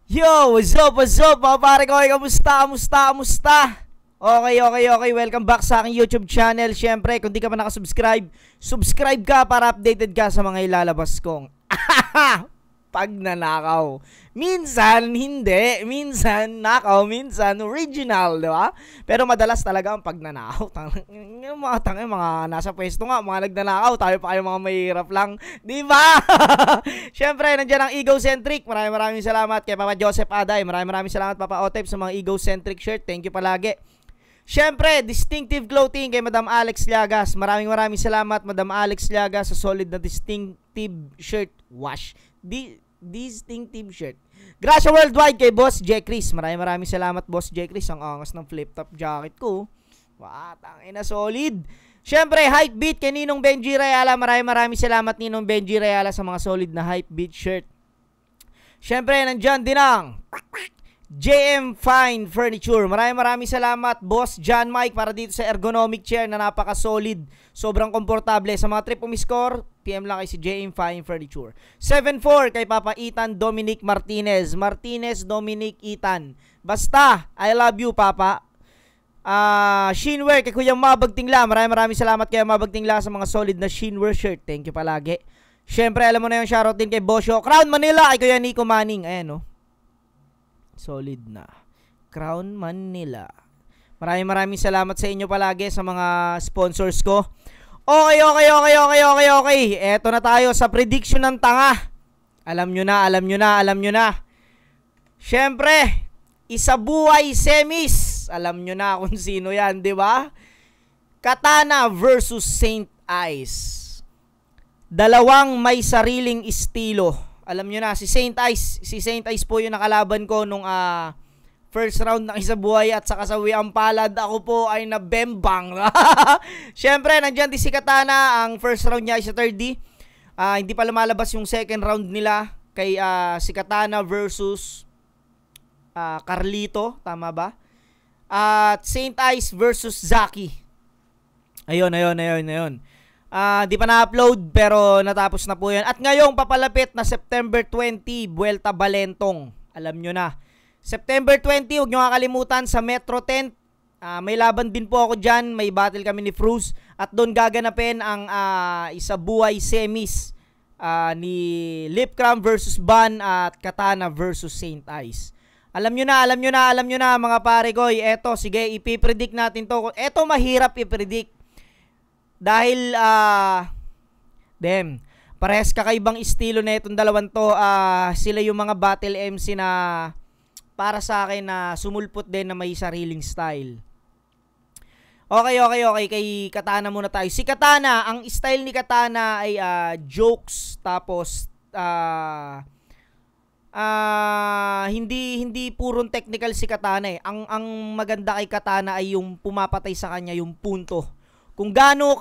Yo, what's up, mga pare ko? Kamusta? Okay. Welcome back sa aking YouTube channel. Siyempre, kung di ka pa nakasubscribe, subscribe ka para updated ka sa mga ilalabas kong pagnanakaw. Minsan, hindi. Minsan, nakaw. Minsan, original, di ba? Pero madalas talaga ang pagnanakaw. Yung mga nasa pwesto nga, mga nagnanakaw. Tayo pa kayo mga mahirap lang. Di ba? Siyempre, nandiyan ang egocentric. Maraming salamat kay Papa Joseph Aday. Maraming salamat, Papa Otep, sa mga egocentric shirt. Thank you palagi. Siyempre, distinctive clothing kay Madam Alex Llagas. Maraming salamat, Madam Alex Llagas, sa solid na distinctive shirt wash. Distinctive shirt. Gracia Worldwide kay Boss J. Chris. Maraming salamat, Boss J. Chris. Ang angas ng flip-top jacket ko. Tangina, solid. Siyempre, hype beat kay Ninong Benji Rayala. Maraming salamat, Ninong Benji Rayala, sa mga solid na hype beat shirt. Siyempre, nandyan din ang JM Fine Furniture. Maraming salamat, Boss John Mike, para dito sa ergonomic chair na napaka-solid. Sobrang komportable. Sa mga trip umiscore, PM lang kay si JM Fine Furniture. 7-4 kay Papa Ethan Dominic Martinez. Dominic Ethan. Basta, I love you, Papa. Shinwear kay Kuya Mabagtingla. Maraming salamat kay Mabagtingla sa mga solid na Shinwear shirt. Thank you palagi. Siyempre, alam mo na yung shoutout din kay Bosyo Crown Manila, kay Kuya Nico Manning. Ayan, no? Solid na Crown Manila. Maraming salamat sa inyo palagi, sa mga sponsors ko. Okay. Eto na tayo sa prediction ng tanga. Alam nyo na. Siyempre, Isabuhay Semis. Alam nyo na kung sino yan, di ba? Katana versus Saint Ice. Dalawang may sariling estilo. Alam nyo na, si Saint Ice po yung nakalaban ko nung first round ng Isabuhay, at sa kasawi ang palad, ako po ay nabembang. Siyempre, nandyan di si Katana. Ang first round niya ay sa 3D. Hindi pa lumalabas yung second round nila kay si Katana versus Carlito, tama ba? At Saint Ice versus Zaki. Ayun. Di pa na-upload pero natapos na po yan. At ngayong papalapit na September 20, Buelta Balentong. Alam nyo na. September 20, huwag nyo kakalimutan sa Metro Tent. May laban din po ako dyan. May battle kami ni Fruz. At doon gaganapin ang Isabuhay Semis ni Lipcram versus Ban at Katana versus Saint Ice. Alam nyo na mga pare ko. Eto, sige, ipipredict natin to. Eto, mahirap ipredict. Dahil, parehas kakaibang estilo na itong dalawang to. Sila yung mga battle MC na para sa akin na sumulpot din na may sariling style. Okay. Kay Katana muna tayo. Si Katana, ang style ni Katana ay jokes, tapos hindi purong technical si Katana eh. Ang maganda kay Katana ay yung pumapatay sa kanya yung punto. Kung gaano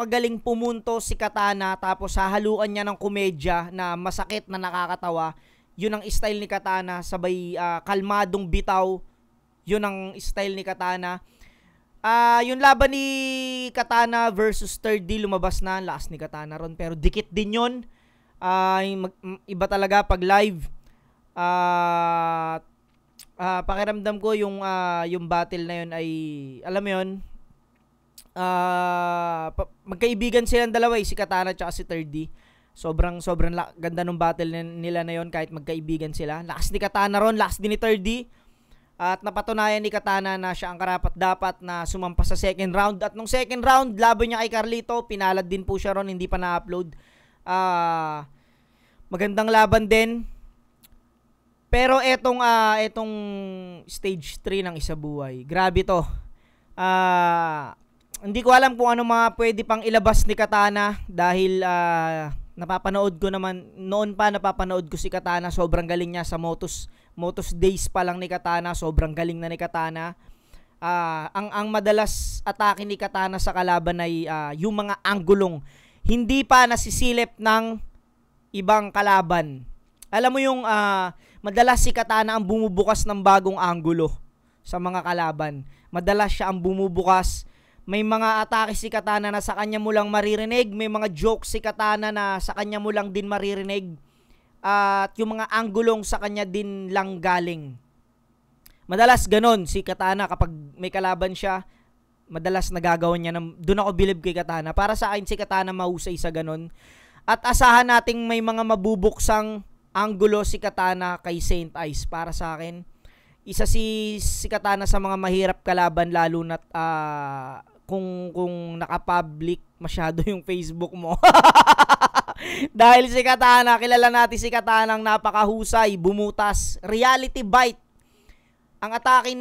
kagaling pumunto si Katana, tapos hahaluan niya ng komedya na masakit na nakakatawa, yun ang style ni Katana. Sabay kalmadong bitaw, yun ang style ni Katana. Yung laban ni Katana versus 3D, lumabas na, last ni Katana ron, pero dikit din yun. Iba talaga pag live. Pakiramdam ko yung battle na yun ay, alam mo yun, magkaibigan silang dalawa, si Katana at si 3D. Sobrang ganda ng battle nila na yon, kahit magkaibigan sila. Last ni Katana ron, last din ni 3D. At napatunayan ni Katana na siya ang karapat-dapat na sumampas sa second round. At nung second round, laban niya kay Carlito, pinalad din po siya ron, hindi pa na-upload. Magandang laban din. Pero etong stage 3 ng Isabuhay, grabe to. Hindi ko alam kung ano mga pwede pang ilabas ni Katana, dahil napapanood ko naman noon pa, napapanood ko si Katana. Sobrang galing niya sa Motos days pa lang ni Katana. Sobrang galing na ni Katana. Ang madalas atake ni Katana sa kalaban ay yung mga anggulong hindi pa nasisilip ng ibang kalaban. Alam mo yung madalas si Katana ang bumubukas ng bagong anggulo sa mga kalaban. Madalas siya ang bumubukas. May mga atake si Katana na sa kanya mo lang maririnig. May mga jokes si Katana na sa kanya mo lang din maririnig. at yung mga anggulong sa kanya din lang galing. Madalas ganon si Katana kapag may kalaban siya, madalas nagagawa niya doon ako bilib kay Katana. Para sa akin si Katana mahusay sa ganon. At asahan nating may mga mabubuksang anggulo si Katana kay Saint Ice. Para sa akin, isa si Katana sa mga mahirap kalaban, lalo na kung naka-public masyado yung Facebook mo. Dahil si Katana, kilala natin si Katana ang napakahusay, bumutas, reality bite. Ang atake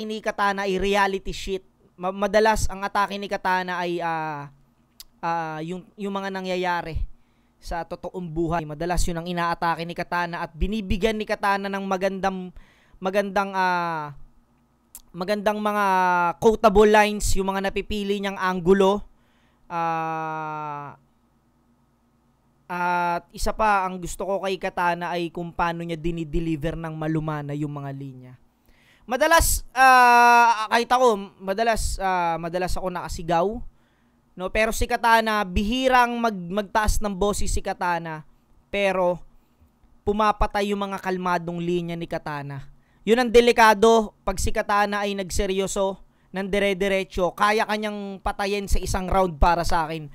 ni Katana ay reality shit. Madalas ang atake ni Katana ay yung mga nangyayari sa totoong buhay. Madalas yun ang inaatake ni Katana at binibigyan ni Katana ng magandang mga quotable lines, yung mga napipili niyang anggulo. At isa pa, ang gusto ko kay Katana ay kung paano niya dinideliver ng malumana yung mga linya. Madalas, kahit ako, madalas ako nakasigaw. No? Pero si Katana, bihirang magtaas ng boses si Katana. Pero, pumapatay yung mga kalmadong linya ni Katana. Yun ang delikado pag si Katana ay nagseryoso, ng dire-diretso, kaya kanyang patayin sa isang round para sa akin.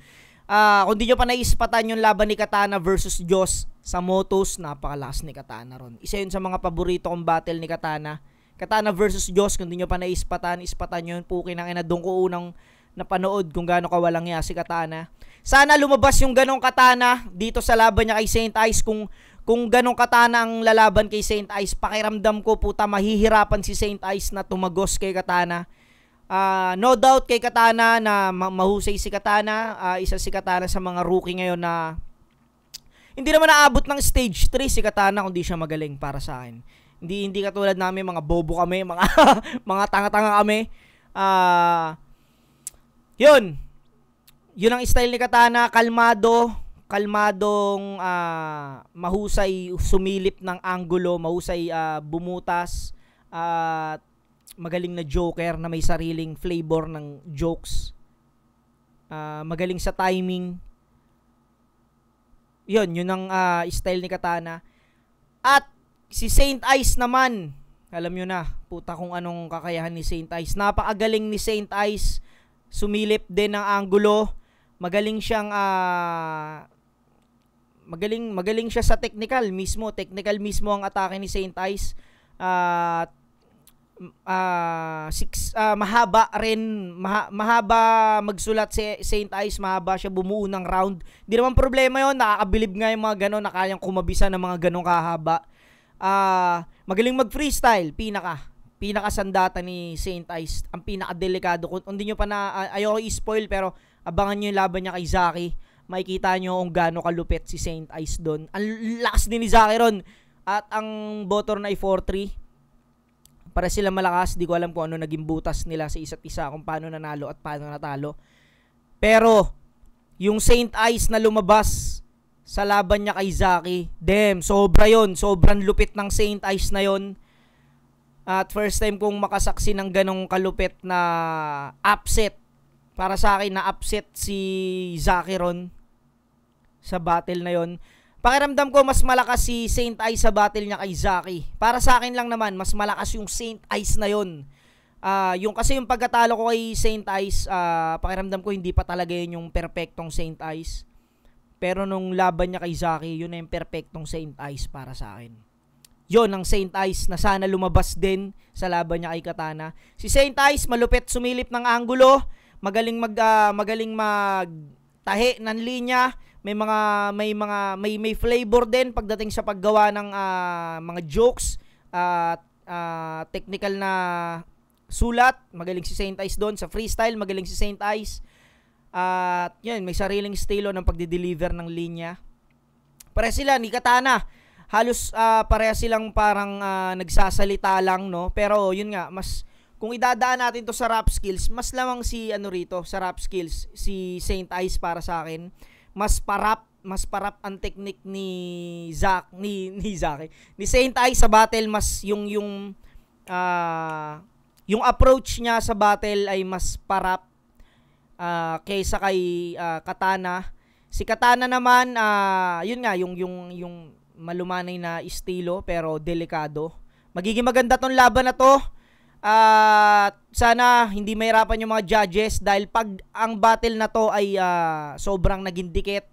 Kung di nyo pa naispatan yung laban ni Katana versus Diyos sa Motos, napakalakas ni Katana ron. Isa yun sa mga paborito kong battle ni Katana. Katana versus Diyos, kung di nyo pa ispatan yun. Pukin ang ina, doon ko unang napanood kung gaano kawalang ya si Katana. Sana lumabas yung ganong Katana dito sa laban niya kay Saint Ice. Kung ganong Katana ang lalaban kay Saint Ice, pakiramdam ko puta mahihirapan si Saint Ice na tumagos kay Katana. No doubt kay Katana na mahusay si Katana. Isa si Katana sa mga rookie ngayon na hindi naman naabot ng stage 3 si Katana kung di siya magaling para sa akin. Hindi katulad namin, mga bobo kami, mga tanga-tanga kami. Yun ang style ni Katana, kalmadong mahusay sumilip ng anggulo, mahusay bumutas, at magaling na joker na may sariling flavor ng jokes. Magaling sa timing. Yun ang style ni Katana. At si Saint Ice naman, alam nyo na, puta kung anong kakayahan ni Saint Ice. Napakagaling ni Saint Ice. Sumilip din ng anggulo. Magaling siyang magaling siya sa technical mismo. Technical mismo ang atake ni Saint Ice. Mahaba rin, mahaba magsulat si Saint Ice, mahaba siya bumuo ng round. Di naman problema yon, nakakabilib nga yung mga ganon na kayang kumabisa ng mga ganong kahaba. Magaling mag-freestyle, pinaka sandata ni Saint Ice, ang pinaka-delikado. Kung hindi nyo pa ayoko i-spoil, pero abangan nyo yung laban niya kay Zaki. Makikita nyo kung gaano kalupit si Saint Ice doon. Ang lakas din ni Zaki ron. At ang Botor na ay 4-3. Para sila malakas, di ko alam kung ano naging butas nila sa isa't isa, kung paano nanalo at paano natalo. Pero, yung Saint Ice na lumabas sa laban niya kay Zaki, damn, sobra yon, sobrang lupit ng Saint Ice na yon. At first time kong makasaksi ng ganong kalupit na upset. Para sa akin, na upset si Zaki ron sa battle na yon. Pakiramdam ko mas malakas si Saint Ice sa battle niya kay Zaki. Para sa akin lang naman, mas malakas yung Saint Ice na yon. Kasi yung pagkatalo ko kay Saint Ice, pakiramdam ko hindi pa talaga yun yung perfectong Saint Ice. Pero nung laban niya kay Zaki, yun na yung perfectong Saint Ice para sa akin. Yun ang Saint Ice na sana lumabas din sa laban niya kay Katana. Si Saint Ice, malupit sumilip ng anggulo, magaling magtahi ng linya. May flavor din pagdating sa paggawa ng mga jokes at technical na sulat. Magaling si Saint Ice doon sa freestyle, magaling si Saint Ice. At yun, may sariling estilo ng pagde-deliver ng linya. Pareha sila ni Katana. Halos pareha silang parang nagsasalita lang, no? Pero yun nga, mas kung idadaan natin to sa rap skills, mas lamang si sa rap skills, si Saint Ice para sa akin. Mas parap ang technique ni Saint Ice sa battle, mas yung approach niya sa battle ay mas parap kaysa kay Katana. Si Katana naman, yun nga, yung malumanay na estilo pero delikado. Magiging maganda tong laban na to. At sana hindi mahirapan yung mga judges dahil pag ang battle na to ay sobrang naging dikit,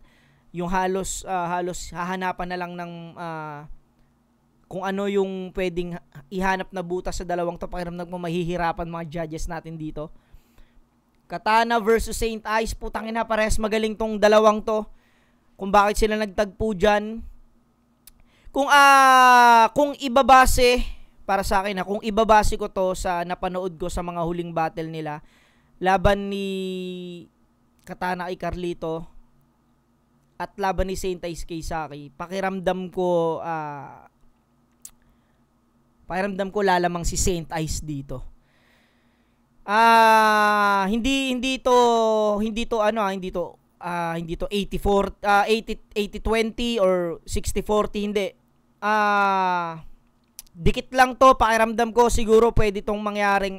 yung halos hahanapan na lang ng kung ano yung pwedeng ihanap na butas sa dalawang to. Pakiramdam mo mahihirapan mga judges natin dito. Katana versus Saint Ice, putang ina, parehas magaling tong dalawang to. Kung bakit sila nagtagpo dyan. Kung ibabase, para sa akin kung ibabase ko to sa napanood ko sa mga huling battle nila, laban ni Katana kay Carlito at laban ni Saint Ice kay Saki, pakiramdam ko lalamang si Saint Ice dito. Hindi to 80-20 or 60-40, hindi. Dikit lang to, pakiramdam ko siguro pwede tong mangyaring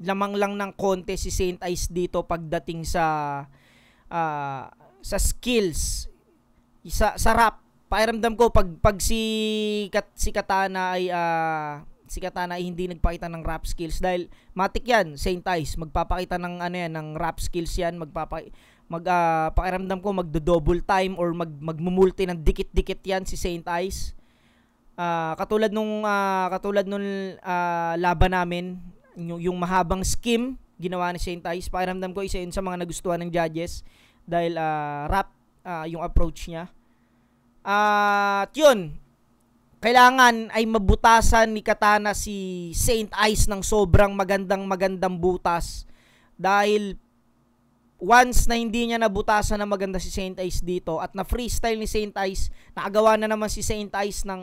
lamang lang ng konti si Saint Ice dito pagdating sa skills, sa rap. Pakiramdam ko pag si Katana ay hindi nagpakita ng rap skills, dahil matik yan, Saint Ice magpapakita ng ng rap skills yan, pakiramdam ko magdo-double time or magmumulti ng dikit-dikit yan si Saint Ice. Katulad nung laban namin, yung mahabang scheme ginawa ni Saint Ice, pakiramdam ko isa yun sa mga nagustuhan ng judges dahil rap yung approach niya. At yun, kailangan ay mabutasan ni Katana si Saint Ice ng sobrang magandang butas, dahil once na hindi niya nabutasan na maganda si Saint Ice dito at na freestyle ni Saint Ice, nakagawa na naman si Saint Ice ng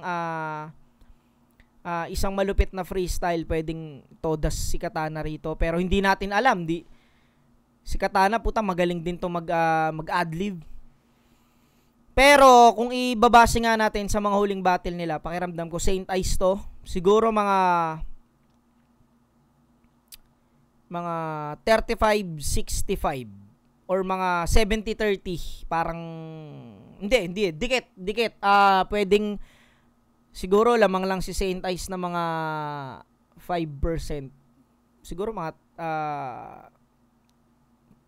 isang malupit na freestyle, pwedeng todas si Katana rito, pero hindi natin alam. Si Katana, puta, magaling din to mag-adlib. Pero kung ibabase nga natin sa mga huling battle nila, pakiramdam ko Saint Ice to. Siguro mga 35-65 or mga 70-30. Parang hindi, dikit. Pwedeng siguro lamang lang si Saint Ice na mga 5%. Siguro mga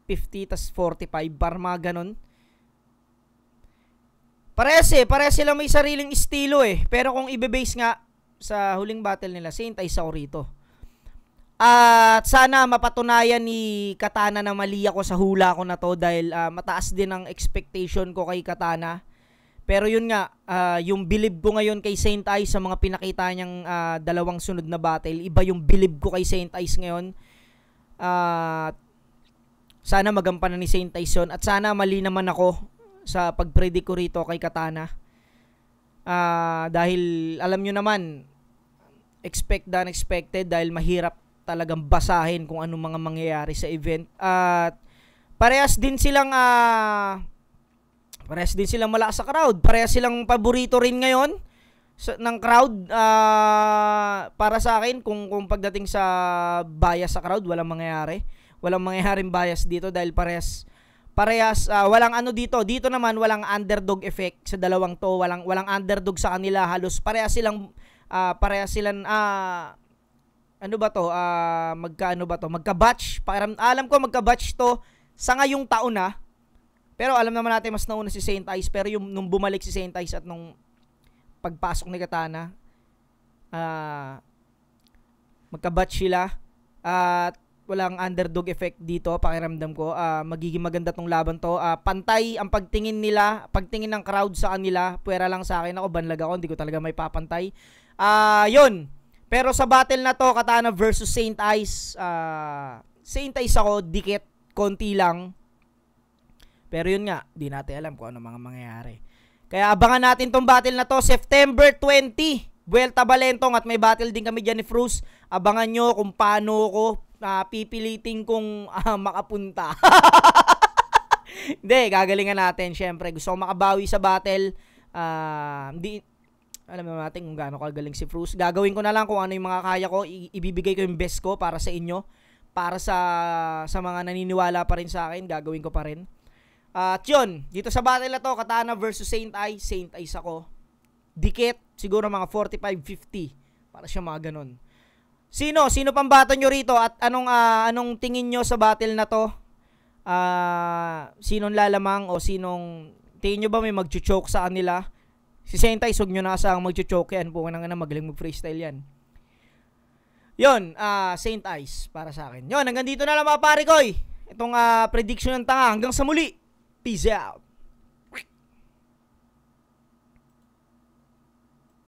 50 tas 45, para mga ganun. Parehas sila may sariling estilo Pero kung i-base nga sa huling battle nila, Saint Ice ako rito. At sana mapatunayan ni Katana na mali ako sa hula ko na to, dahil mataas din ang expectation ko kay Katana. Pero yun nga, yung believe ko ngayon kay Saint Ice sa mga pinakita niyang dalawang sunod na battle, iba yung believe ko kay Saint Ice ngayon. Sana magampanan ni Saint Ice yun. At sana mali naman ako sa pag-predict ko rito kay Katana. Dahil alam nyo naman, expect the unexpected, dahil mahirap talagang basahin kung anong mga mangyayari sa event. At parehas din silang malakas sa crowd. Parehas silang paborito rin ngayon ng crowd. Para sa akin, kung pagdating sa bias sa crowd, walang mangyayaring bias dito, dahil parehas walang dito naman, walang underdog effect sa dalawang to. Walang underdog sa kanila, halos parehas silang magka-batch. Alam ko magka-batch to sa ngayong taon na. Pero alam naman natin mas nauna si Saint Ice, pero yung nung bumalik si Saint Ice at nung pagpasok ni Katana, magka-batch sila at walang underdog effect dito. Pakiramdam ko magiging maganda tong laban to. Pantay ang pagtingin ng crowd sa kanila. Puwera lang sa akin, ako banlag ako, hindi ko talaga may papantay. Yun. Pero sa battle na to, Katana versus Saint Ice, Saint Ice ako, dikit, konti lang. Pero yun nga, di natin alam kung ano mga mangyayari. Kaya abangan natin tong battle na to, September 20, Vuelta Balentong, at may battle din kami dyan ni Fruz. Abangan nyo kung paano ko pipiliting kong makapunta. Hindi, gagalingan natin. Syempre, gusto ko makabawi sa battle. Alam natin kung gaano kagaling si Fruz. Gagawin ko na lang kung ano yung mga kaya ko. Ibibigay ko yung best ko para sa inyo. para sa mga naniniwala pa rin sa akin, gagawin ko pa rin. At yun, dito sa battle na to, Katana versus Saint Ice ako. Dikit, siguro mga 45-50. Para siya mga ganun. Sino pambato nyo rito at anong tingin nyo sa battle na to? Sinong lalamang o sinong tingin nyo ba may mag-choke sa kanila? Si Saint Ice, huwag nyo na asang mag-choke yan. Puwan na nga na magaling mag-freestyle yan. Yun, Saint Ice para sa akin. Yun, hanggang dito na lang mga pare ko. Itong prediction ng tanga. Hanggang sa muli. Peace out.